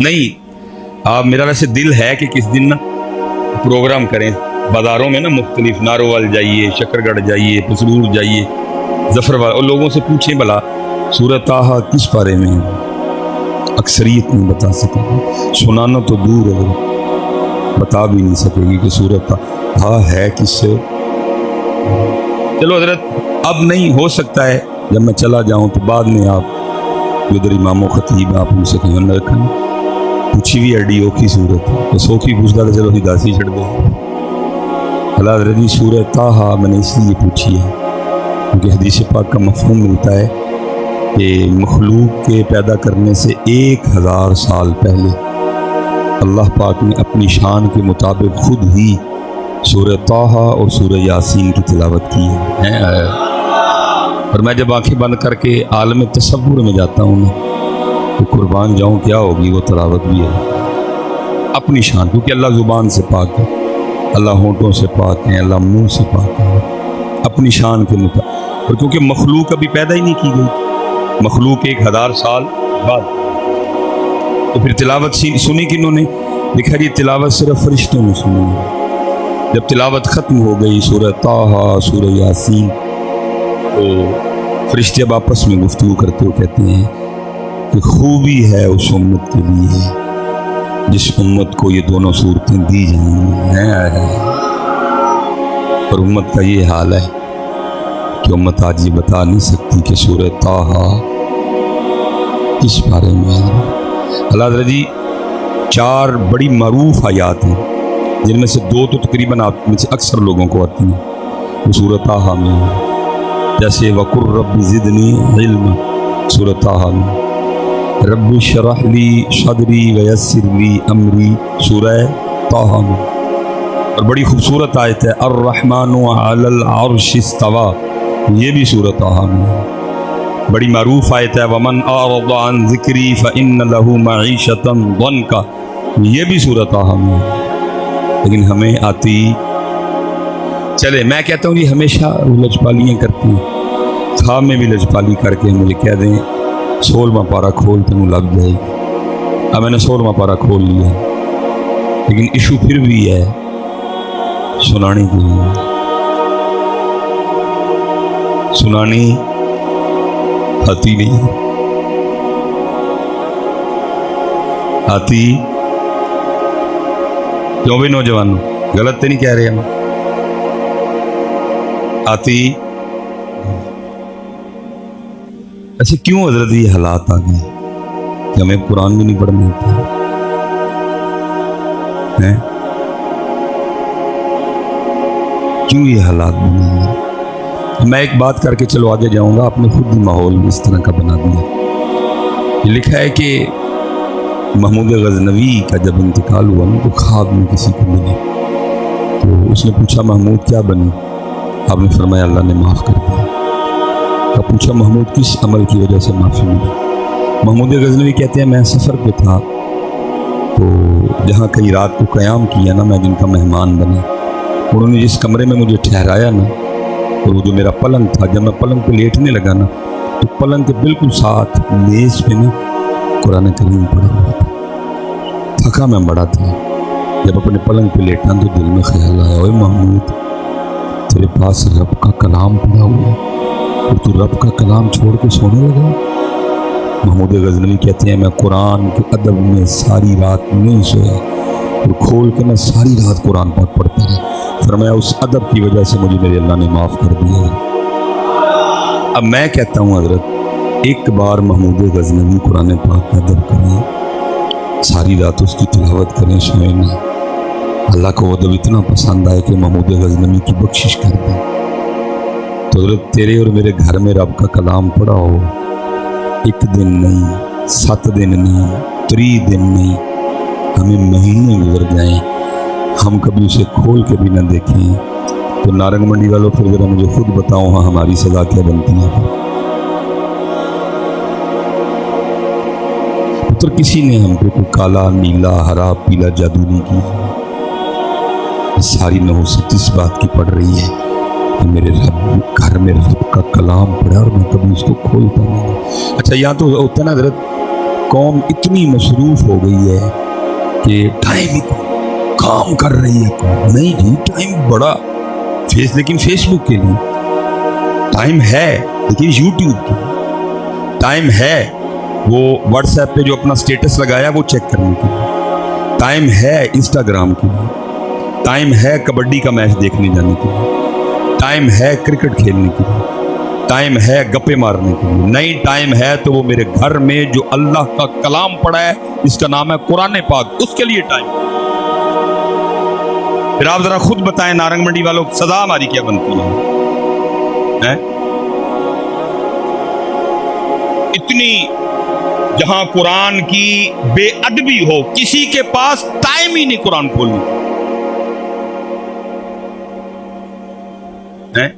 نہیں آپ میرا ویسے دل ہے کہ کس دن نا پروگرام کریں بازاروں میں نا مختلف ناروال جائیے، شکر گڑھ جائیے، پسرور جائیے، ظفر اور لوگوں سے پوچھیں بھلا سورۃ طٰہٰ کس پارے میں ہے؟ اکثریت نہیں بتا سکے گی، سنانا تو دور ہے، بتا بھی نہیں سکے گی کہ سورۃ طٰہٰ ہے کس سے۔ چلو حضرت اب نہیں ہو سکتا ہے جب میں چلا جاؤں تو بعد میں آپ ادھر امام و خطیب آپ ان سے خیال نہ رکھیں، پوچھی بھی ایڈی اوکھی صورت ہے سوکھی پوچھتا تھا چلو ہی داسی چھڑ دے۔ اللہ حضرت جی سورۃ طٰہٰ میں نے اس لیے پوچھی ہے کیونکہ حدیث پاک کا مفہوم ملتا ہے کہ مخلوق کے پیدا کرنے سے 1000 سال پہلے اللہ پاک نے اپنی شان کے مطابق خود ہی سورۃ طٰہٰ اور سورہ یاسین کی تلاوت کی ہے۔ اور میں جب آنکھیں بند کر کے عالم تصور میں جاتا ہوں نا تو قربان جاؤں کیا ہوگی وہ تلاوت بھی ہے اپنی شان، کیونکہ اللہ زبان سے پاک ہے، اللہ ہونٹوں سے پاک ہے، اللہ منہ سے پاک ہے، اپنی شان کے مطابق۔ اور کیونکہ مخلوق ابھی پیدا ہی نہیں کی گئی، مخلوق 1000 سال بعد، تو پھر تلاوت سنی کنہوں نے؟ لکھا جی تلاوت صرف فرشتوں نے سنی ہے۔ جب تلاوت ختم ہو گئی سورۃ طٰہٰ سورہ یاسین تو فرشتے اب آپس میں گفتگو کرتے ہوئے کہتے ہیں کہ خوبی ہے اس امت کے لیے جس امت کو یہ دونوں صورتیں دی جائیں ہیں، اور امت کا یہ حال ہے کہ امت آج یہ بتا نہیں سکتی کہ سورۃ طٰہٰ کس بارے میں ہے۔ اللہ حضرت جی 4 بڑی معروف آیات ہیں جن میں سے 2 تو تقریباً آپ میں سے اکثر لوگوں کو آتی ہیں، وہ سورۃ طٰہٰ میں ہے، جیسے وَقُلْ رَبِّ زِدْنِی عِلْمًا سورۃ طٰہٰ میں، رب اشرح لی صدری ویسر لی امری سورہ طٰہٰ میں، اور بڑی خوبصورت آیت ہے الرحمن علی العرش استویٰ، یہ بھی سورۃ طٰہٰ میں ہے۔ بڑی معروف آیت ہے ومن اعرض عن ذکری فإن له معیشۃ ضنکا، یہ بھی سورۃ طٰہٰ میں ہے۔ لیکن ہمیں آتی چلے میں کہتا ہوں جی ہمیشہ لجپالیاں کرتی ہیں، خواب میں بھی لجپالی کر کے مجھے کہہ دیں 16واں پارہ کھول تمہیں لگ جائے گی۔ اب میں نے 16واں پارہ کھول لیا، لیکن ایشو پھر بھی ہے سنانے کے لیے، سنانی آتی نہیں، آتی کیوں بھی نوجوانوں غلط تو نہیں کہہ رہے ہم، آتی ایسے کیوں حضرت یہ حالات آ گئے کہ ہمیں قرآن بھی نہیں پڑھنا ہوتا ہے؟ کیوں یہ حالات بنے ہیں؟ میں ایک بات کر کے چلو آگے جاؤں گا، آپ نے خود ہی ماحول اس طرح کا بنا دیا۔ یہ لکھا ہے کہ محمود غزنوی کا جب انتقال ہوا نا تو خواب میں کسی کو ملے، تو اس نے پوچھا محمود کیا بنے؟ آپ نے فرمایا اللہ نے معاف کر دیا۔ پوچھا محمود کس عمل کی وجہ سے معافی ملی؟ محمود غزنوی کہتے ہیں میں سفر پہ تھا تو جہاں کئی رات کو قیام کیا نا، میں جن کا مہمان بنا، انہوں نے جس کمرے میں مجھے ٹھہرایا نا، اور وہ جو میرا پلنگ تھا، جب میں پلنگ پہ لیٹنے لگا نا تو پلنگ کے بالکل ساتھ میز پہ نا قرآن کریم پڑھا ہوا تھا۔ تھکا میں بڑا تھا، جب اپنے پلنگ پہ لیٹا تو دل میں خیال آیا اوے محمود تیرے پاس رب کا کلام پڑا ہوا ہے اور تو رب کا کلام چھوڑ کے سونے لگا۔ محمود غزنوی کہتے ہیں میں قرآن کے ادب میں ساری رات نہیں سویا اور کھول کے میں ساری رات قرآن پاک پڑھتا رہا۔ فرمایا اس ادب کی وجہ سے مجھے میرے اللہ نے معاف کر دیا ہے۔ اب میں کہتا ہوں حضرت ایک بار محمود غزنوی قرآن پاک کا ادب کریں، ساری رات اس کی تلاوت کریں، سوئیں نہ، اللہ کو وہ ادب اتنا پسند آئے کہ محمود غزنوی کی بخشش کر دیں۔ تو حضرت تیرے اور میرے گھر میں رب کا کلام پڑھا ہو، 1 دن نہیں، 7 دن نہیں، 3 دن نہیں، ہمیں مہینے گزر جائیں، ہم کبھی اسے کھول کے بھی نہ دیکھیں، تو نارنگ منڈی والوں پھر ذرا مجھے خود بتاؤ ہاں ہماری سزا کیا بنتی ہے؟ پتر کسی نے ہم پہ کوئی کالا نیلا ہرا پیلا جادو نہیں کیا، ساری نحوست اس بات کی پڑ رہی ہے کہ میرے رب گھر میں رب کا کلام پڑھا اور میں کبھی اس کو کھولتا نہیں۔ اچھا یہاں تو ہوتا نا حضرت قوم اتنی مصروف ہو گئی ہے کہ ٹائم ہی کام کر رہی ہے. نہیں جی ٹائم بڑا لیکن فیس بک کے لیے ٹائم ہے, لیکن یوٹیوب کے لیے ٹائم ہے, وہ واٹس ایپ پہ جو اپنا سٹیٹس لگایا وہ چیک کرنے کے لیے ٹائم ہے, انسٹاگرام کے لیے ٹائم ہے, کبڈی کا میچ دیکھنے جانے کے لیے ٹائم ہے, کرکٹ کھیلنے کے لیے ٹائم ہے, گپے مارنے کے لیے نہیں. ٹائم ہے تو وہ میرے گھر میں جو اللہ کا کلام پڑھا ہے اس کا نام ہے قرآن پاک, اس کے لیے ٹائم. پھر آپ ذرا خود بتائیں نارنگ منڈی والوں سزا ہماری کیا بنتی ہے؟ اتنی جہاں قرآن کی بے ادبی ہو, کسی کے پاس ٹائم ہی نہیں قرآن کھولنے ہے,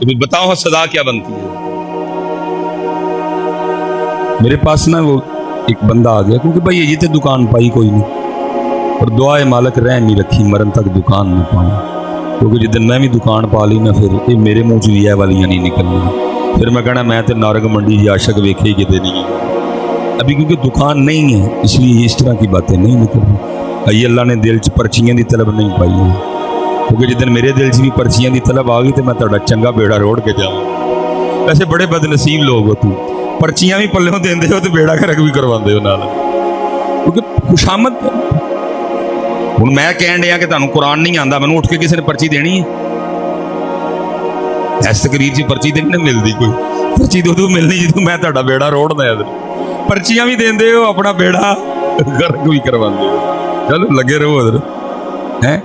تو بتاؤ سزا کیا بنتی ہے؟ میرے پاس نا وہ ایک بندہ آ گیا, کیونکہ بھائی یہ تو دکان پائی کوئی نہیں, اور دعائے مالک رہ نہیں رکھی مرن تک دکان نہ پاؤں, کیونکہ جس دن میں بھی دکان پا لی نا پھر یہ میرے منہ چ یہ والیاں نہیں نکلنی, پھر میں کہنا میں تو نارنگ منڈی جی عاشق ویکھے ہی کتے نہیں ہے. ابھی کیونکہ دکان نہیں ہے اس لیے اس طرح کی باتیں نہیں نکل رہی. اللہ نے دل چ پرچیاں دی طلب نہیں پائی ہے, کیونکہ جس دن میرے دل چ بھی پرچیاں دی طلب آ گئی تو میں تہاڈا چنگا بیڑا روڑ کے جاؤں. ویسے بڑے بد نصیب لوگ ہو, تو پرچیاں بھی پلوں دیندے ہو تو بیڑا گھرک بھی کرواندے ہو نال, کیونکہ خوشامد. ہوں میں کہن ڈیا کہ تمہیں قرآن نہیں آتا, مینوں اٹھ کے کسی نے پرچی دینی ہے؟ اس تقریر سے پرچی تو نہیں ملتی, کوئی پرچی تو ملنی جدوں میں تہاڈا بیڑا روڑنا ہے. پرچیاں بھی دیندے ہو, اپنا بیڑا گرک بھی کرواندے ہو. چلو لگے رہو حضرت ہیں.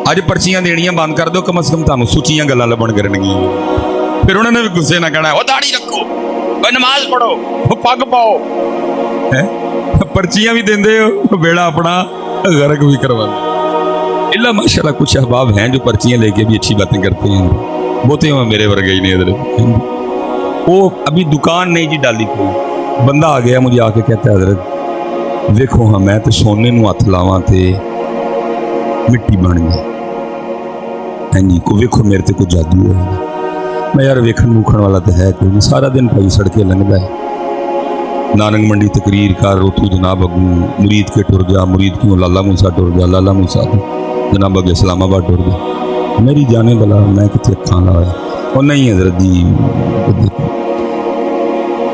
اج پرچیاں دینیاں بند کر دو, کم از کم تمہیں سچیاں گلاں لبن کرنگیاں. پھر انہوں نے بھی غصے نہ کہنا وہ داڑھی رکھو, وہ نماز پڑھو, وہ پگ پاؤ. پرچیاں بھی دیندے ہو, بیڑا اپنا غرق بھی کرواندے. اللہ ماشاء اللہ کچھ احباب ہیں جو پرچیاں لے کے بھی اچھی باتیں کرتے ہیں, بہتے ہیں میرے ورگے ہی نہیں حضرت. وہ ابھی دکان نہیں جی ڈالی کوئی, بندہ آ گیا مجھے آ کے کہتا ہے حضرت ویکھو ہاں میں تو سونے نو ہاتھ لاواں تے مٹی بن گئی, ہاں جی کو ویکھو میرے تے کوئی جادو ہے. میں یار ویکھن ووکھن والا تو ہے کوئی نہیں, سارا دن بھائی سڑکیں لنگدا ہے, نارنگ منڈی تقریر کر, اتو جناب اگوں مرید کے ٹر گیا, مرید کیوں لالا موسیٰ ٹر گیا, لالا موسیٰ جناب اگے اسلام آباد ٹر گیا. میری جانے بلا میں کتنے اکھاں لایا. اور نہیں حضرت جی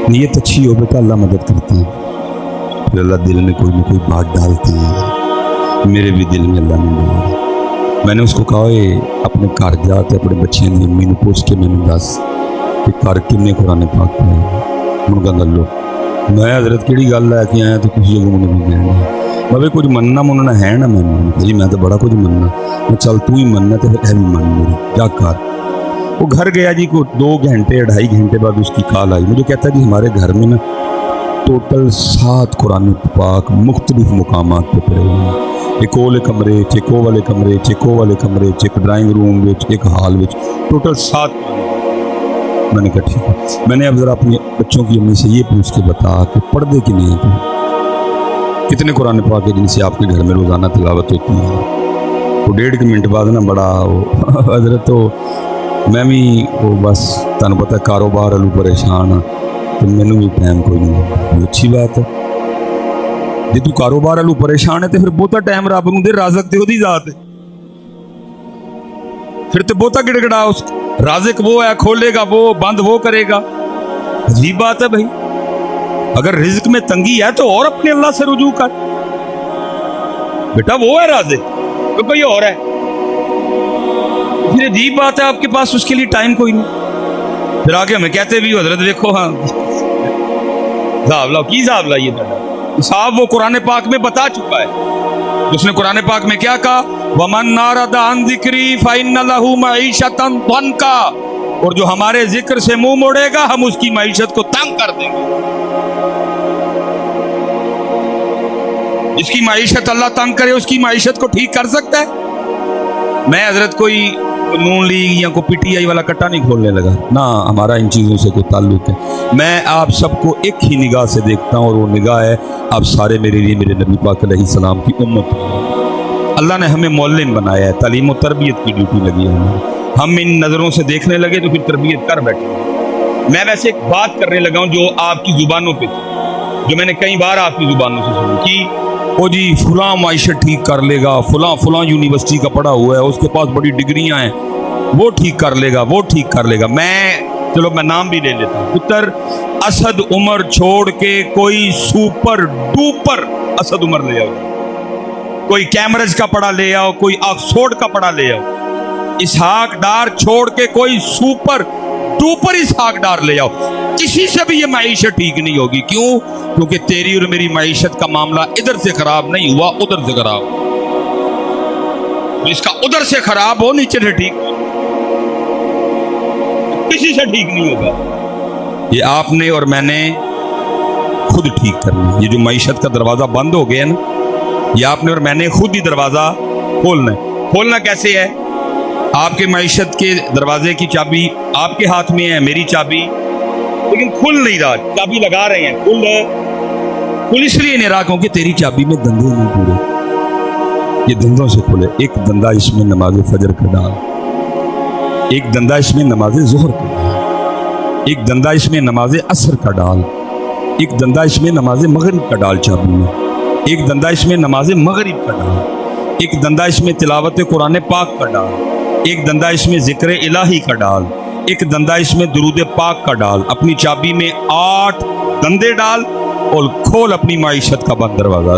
نیت اچھی ہو بیٹا اللہ مدد کرتے ہیں, پھر اللہ دل میں کوئی نہ کوئی بات ڈالتے ہیں. میرے بھی دل میں اللہ نے ڈالا. میں نے اس کو کہا اپنے گھر جاتے اپنے بچیاں کی امی نے پوچھ کے مینوں دس کہ گھر کنے قرآن پاک پڑھے. انہوں نے کہا لو میں حضرت کہڑی گل لے کے آیا تو کسی جگہ مجھے بھی کہنا میں کچھ مننا مننا ہے نا. میں جی میں تو بڑا کچھ مننا, میں چل تو ہی مننا تو پھر بھی من میری کیا کر. وہ گھر گیا جی کو 2 گھنٹے 2.5 گھنٹے بعد اس کی کال آئی, مجھے کہتا ہے جی ہمارے گھر میں نا ٹوٹل 7 قرآن پاک مختلف مقامات پہ پڑے ہوئے ہیں. ایک والے کمرے چیکو والے کمرے, چیکو والے کمرے, ایک ڈرائنگ روم ایک ہال ٹوٹل 7. میں نے کہا ٹھیک ہے. میں نے اب ذرا اپنے بچوں کی امی سے یہ پوچھ کے بتا کہ پڑھتے کہ نہیں ہیں, کتنے قرآن پاک جن سے آپ کے گھر میں روزانہ تلاوت ہوتی ہے. وہ 1.5 منٹ بعد نا بڑا حضرت تو میں بھی وہ بس تمہیں پتہ کاروبار والوں پریشان ہاں تو مینوں بھی ٹائم کوئی نہیں. اچھی بات ہے جی تو کاروبار والوں پریشان ہے تو پھر بہتا ٹائم رب نوں دے, رازق تے اودی ذات ہے, پھر تو بہتا گڑگڑا اس رازق وہ ہے, کھولے گا وہ, بند وہ کرے گا. عجیب بات ہے بھائی, اگر رزق میں تنگی ہے تو اور اپنے اللہ سے رجوع کر بیٹا, وہ ہے رازق تو کوئی اور ہے. پھر عجیب بات ہے آپ کے پاس اس کے لیے ٹائم کوئی نہیں. پھر آگے ہمیں کہتے بھی حضرت دیکھو ہاں حساب لاؤ, کی حساب لائیے دادا صاحب وہ قرآن پاک میں بتا چکا ہے. اس نے قرآن پاک میں کیا کہا, وَمَنْ نَارَدَ عَنْ ذِكْرِي فَإِنَّ لَهُ مَعِيشَةً ضَنْكَا, اور جو ہمارے ذکر سے منہ موڑے گا ہم اس کی معیشت کو تنگ کر دیں گے. جس کی معیشت اللہ تنگ کرے اس کی معیشت کو ٹھیک کر سکتا ہے. میں حضرت کوئی نون لیگ یا کوئی پی ٹی آئی والا کٹا نہیں کھولنے لگا نہ, ہمارا ان چیزوں سے کوئی تعلق ہے. میں آپ سب کو ایک ہی نگاہ سے دیکھتا ہوں, اور وہ نگاہ ہے آپ سارے میرے لیے میرے نبی پاک علیہ السلام کی امت. اللہ نے ہمیں معلم بنایا ہے, تعلیم و تربیت کی ڈیوٹی لگی ہے. ہم ان نظروں سے دیکھنے لگے تو پھر تربیت کر بیٹھے. میں ویسے ایک بات کرنے لگا ہوں جو آپ کی زبانوں پہ تھی, جو میں نے کئی بار آپ کی زبانوں سے سنی کہ وہ جی فلاں معیشت ٹھیک کر لے گا، فلاں یونیورسٹی کا پڑھا ہوا ہے، اس کے پاس بڑی ڈگریاں ہیں، وہ ٹھیک کر لے گا، وہ ٹھیک کر لے گا. چلو میں نام بھی لے لیتا ہوں. پتر اسد عمر چھوڑ کے کوئی سپر ڈوپر اسد عمر لے آؤ، کوئی کیمبرج کا پڑھا لے آؤ، کوئی آکسفورڈ کا پڑھا لے آؤ. اسحاق ڈار چھوڑ کے کوئی سپر ڈوپر اسحاق ڈار لے آؤ، کسی سے بھی یہ معیشت ٹھیک نہیں ہوگی. کیوں؟ کیونکہ تیری اور میری معیشت کا معاملہ ادھر سے خراب نہیں ہوا، ادھر سے خراب. جس کا ادھر سے خراب ہو نیچے سے ٹھیک، کسی سے ٹھیک نہیں ہوگا. یہ آپ نے اور میں نے خود ٹھیک کرنا. یہ جو معیشت کا دروازہ بند ہو گیا نا، یہ آپ نے اور میں نے خود ہی دروازہ کھولنا ہے. کھولنا کیسے ہے؟ آپ کے معیشت کے دروازے کی چابی آپ کے ہاتھ میں ہے، میری چابی، لیکن کھل نہیں رہا. چابی لگا رہے ہیں، کھل اس لیے نہیں رہا کیونکہ تیری چابی میں دندے نہیں پورے. یہ دندوں سے کھلے. ایک دندہ اس میں نماز فجر کا ڈال، ایک دندہ اس میں نماز ظہر کا ڈال، ایک دندہ اس میں نماز عصر کا ڈال، ایک دندہ اس میں نماز مغرب کا ڈال چابی میں، ایک دندہ اس میں نماز مغرب کا ڈال، ایک دندہ اس میں تلاوت قرآن پاک کا ڈال، ایک دندہ اس میں ذکر الہی کا ڈال، ایک دندہ اس میں درود پاک کا ڈال. اپنی چابی میں 8 دندے ڈال اور کھول اپنی معیشت کا بند دروازہ.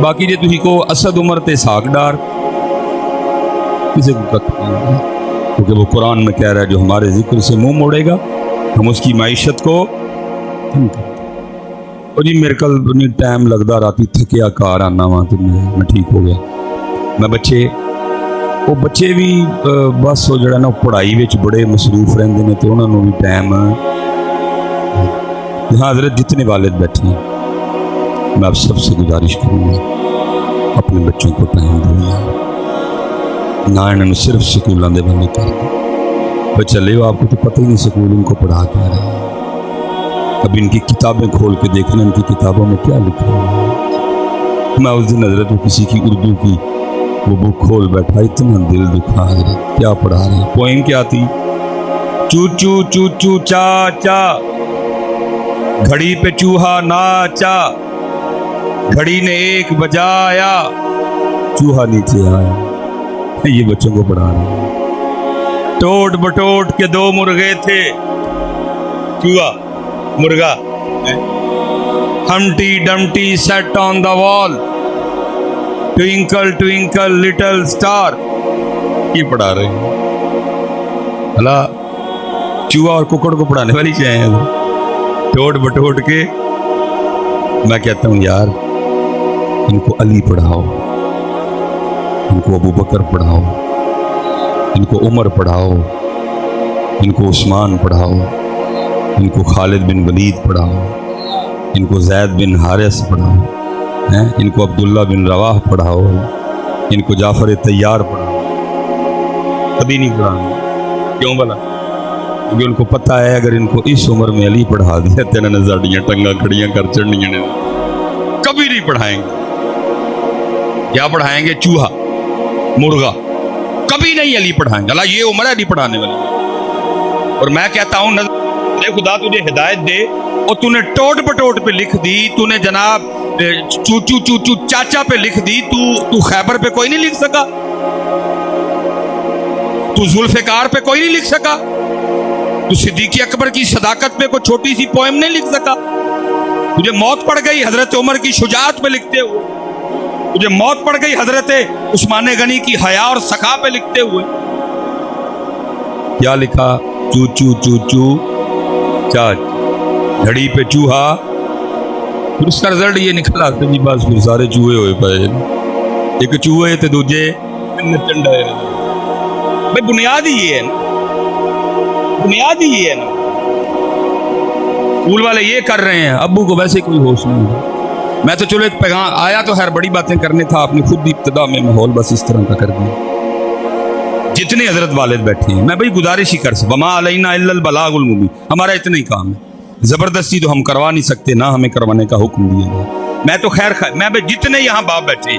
باقی جی تھی کو اسد عمر تے اسحاق ڈار کسی کو کت نہیں، کیونکہ وہ قرآن میں کہہ رہا ہے جو ہمارے ذکر سے منہ موڑے گا ہم اس کی معیشت کو. اور جی میرے کل ٹائم لگتا راتی تھکیا کار آنا وہاں تو میں ٹھیک ہو گیا. میں بچے بھی بس وہ جڑا نا پڑھائی وچ بڑے مصروف رہندے نے تو انہوں نے بھی ٹائم. یہاں حضرت جتنے والد بیٹھے ہیں میں آپ سب سے گزارش کروں گا اپنے بچوں کو ٹائم دوں، نہ انہوں صرف سکولوں دے بندے کر دیں. بچہ لے آپ کو تو پتہ ہی نہیں سکول ان کو پڑھا کیا رہا ہے. اب ان کی کتابیں کھول کے دیکھنا ان کی کتابوں میں کیا لکھا ہے. میں اس دن حضرت وہ کسی کی اردو کی وہ بک کھول بیٹھا، اتنا دل دکھا. حضرت کیا پڑھا رہے ہیں؟ پوئم کیا تھی؟ چوچو چوچو چا چا گھڑی پہ چوہا ناچا، گھڑی نے 1 بجایا چوہا نیچے آیا. یہ بچوں کو پڑھا رہے ہیں. ٹوٹ بٹوٹ کے 2 مرغے تھے، چوہا مرغا. ہمٹی ڈمٹی سیٹ آن دا وال، ٹوئنکل ٹوئنکل لٹل اسٹار. یہ پڑھا رہے ہیں. اللہ چوہا اور ککڑ کو پڑھانے والی چاہیں ہیں. ٹوٹ بٹوٹ کے میں کہتا ہوں یار ان کو علی پڑھاؤ، ان کو ابو بکر پڑھاؤ، ان کو عمر پڑھاؤ، ان کو عثمان پڑھاؤ، ان کو خالد بن ولید پڑھاؤ، ان کو زید بن حارث پڑھاؤ، ان کو عبداللہ بن رواح پڑھاؤ، ان کو جعفر طیار پڑھاؤ. کبھی نہیں پڑھانا. کیوں بلا؟ کیونکہ ان کو پتہ ہے اگر ان کو اس عمر میں علی پڑھا دیا تو انہوں نے زاڑیاں ٹنگا کھڑیاں کر چڑھنیاں نے. کبھی نہیں پڑھائیں گے. کیا پڑھائیں گے؟ چوہا مرغا. کبھی نہیں علی پڑھائیں گے. اللہ یہ عمر ہے علی پڑھانے والی. اور میں کہتا ہوں خدا تجھے ہدایت دے اور تو نے ٹوٹ بٹوٹ پہ لکھ دی، تو نے جناب چوچو چوچو چاچا پہ لکھ دی، تو خیبر پہ کوئی نہیں لکھ سکا، تو ذوالفقار پہ کوئی نہیں لکھ سکا، تو صدیق اکبر کی صداقت پہ کوئی چھوٹی سی پوئم نہیں لکھ سکا. تجھے موت پڑ گئی حضرت عمر کی شجاعت پہ لکھتے ہوئے، تجھے موت پڑ گئی حضرت عثمان غنی کی حیا اور سخا پہ لکھتے ہوئے. کیا لکھا؟ چوچو چوچو چاچ گھڑی پہ چوہا. پھر اس کا رزلٹ یہ نکلا کہ جی بس پھر سارے چوہے ہوئے پائے. ایک چوہے تھے دوجے نچنڈا. بھائی بنیاد ہی یہ ہے نا، بنیاد ہی یہ ہے نا. اسکول والے یہ کر رہے ہیں، ابو کو ویسے کوئی ہوش نہیں ہے. میں تو چلو ایک پیغام آیا تو خیر بڑی باتیں کرنے تھا، آپ نے خود بھی ابتدا میں ماحول بس اس طرح کا کر دیا. جتنے حضرت والد بیٹھے ہیں میں بھائی گزارش ہی کر سکتا، وما علینا الا البلاغ المبین. ہمارا اتنا ہی کام ہے. زبردستی تو ہم کروا نہیں سکتے، نہ ہمیں کروانے کا حکم دیا گیا. میں تو خیر میں بھائی جتنے یہاں باپ بیٹھے